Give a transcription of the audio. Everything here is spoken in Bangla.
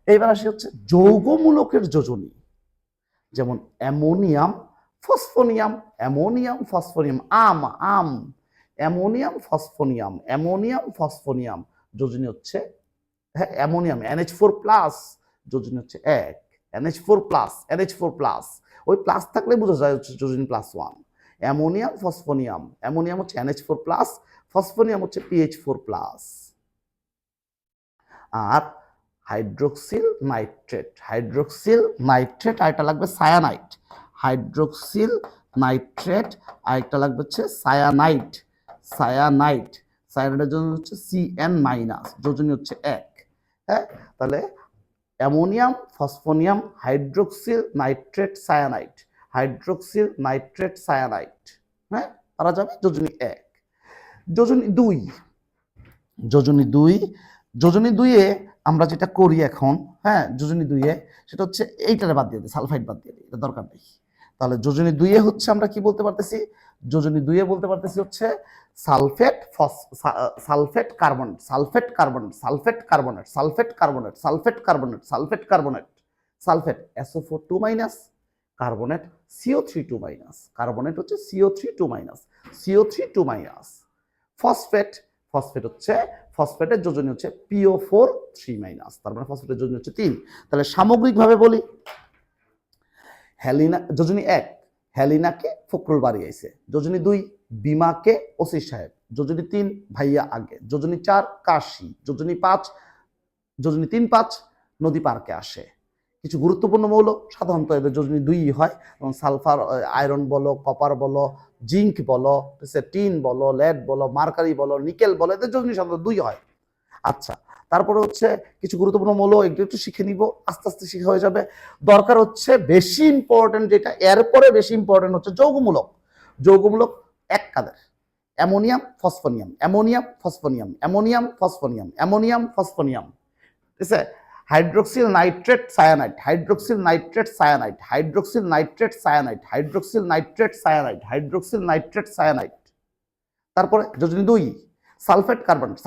এইবার আসি হচ্ছে যৌগমূলকের যোজনী, যেমন অ্যামোনিয়াম ফসফোনিয়াম, অ্যামোনিয়াম ফসফোনিয়াম, আম অ্যামোনিয়াম ফসফোনিয়াম, অ্যামোনিয়াম ফসফোনিয়াম, যোজনী হচ্ছে হ্যাঁ অ্যামোনিয়াম NH4+, যোজনী হচ্ছে 1, NH4+, ওই প্লাস থাকলে বোঝা যায় হচ্ছে যোজনী +1। অ্যামোনিয়াম ফসফোনিয়াম, অ্যামোনিয়াম হচ্ছে NH4+, ফসফোনিয়াম হচ্ছে PH4+। আর হাইড্রোক্সিল নাইট্রেট, আরেকটা লাগবে সায়ানাইট, হাইড্রোক্সিল নাইট্রেট, আরেকটা লাগবে হচ্ছে সায়ানাইটের জন্য হচ্ছে CN-, যোজনী হচ্ছে 1। হ্যাঁ, তাহলে ammonium phosphonium hydroxyl nitrate cyanide, হ্যাঁ পারা যাবে যোজনী 1। যোজনী 2 আমরা যেটা করি এখন, হ্যাঁ যোজনী 2 সেটা হচ্ছে এইটারে বাদ দিয়ে দিই, সালফাইড বাদ দিয়ে দিই, এটা দরকার নেই। তাহলে যোজনী 2 হচ্ছে আমরা কি বলতে পারতেছি, যোজনী 2 বলতে পারতেছি হচ্ছে sulphate carbonate, sulphate SO4 2-, carbonate CO3 2-, carbonate হচ্ছে CO3 2-, ফসফেট হচ্ছে ফসফেটের যোজনী হচ্ছে PO4 3-, তার মানে ফসফেটের যোজনী হচ্ছে 3। তাহলে সামগ্রিকভাবে বলি, যোজনী 1 হেলিনাকে ফখরুল বাড়িয়েছে, যোজনী 2 বিমাকে ওসি সাহেব, যোজনী 3 ভাইয়া আগে, যোজনী 4 কাশি, যোজনী 3-5 নদী পার্কে আসে। কিছু গুরুত্বপূর্ণ মৌল সাধারণত এদের যোজনী 2 হয়, এবং সালফার, আয়রন বলো, কপার বলো, জিঙ্ক বলো, টিন বলো, লেড বলো, মার্কারি বলো, নিকেল বলো, এদের যোজনী সাধারণত 2 হয়। আচ্ছা, তারপরে হচ্ছে কিছু গুরুত্বপূর্ণ মৌল একটু শিখে নিব, আস্তে আস্তে শিখা হয়ে যাবে। দরকার হচ্ছে বেশি ইম্পর্টেন্ট যেটা, এরপরে বেশি ইম্পর্টেন্ট হচ্ছে যৌগমূলক 1 কাদের, অ্যামোনিয়াম ফসফোনিয়াম, ঠিক আছে। Hydroxyl nitrate cyanide. তারপরে যোজনী 2 সালফেট কার্বনেট,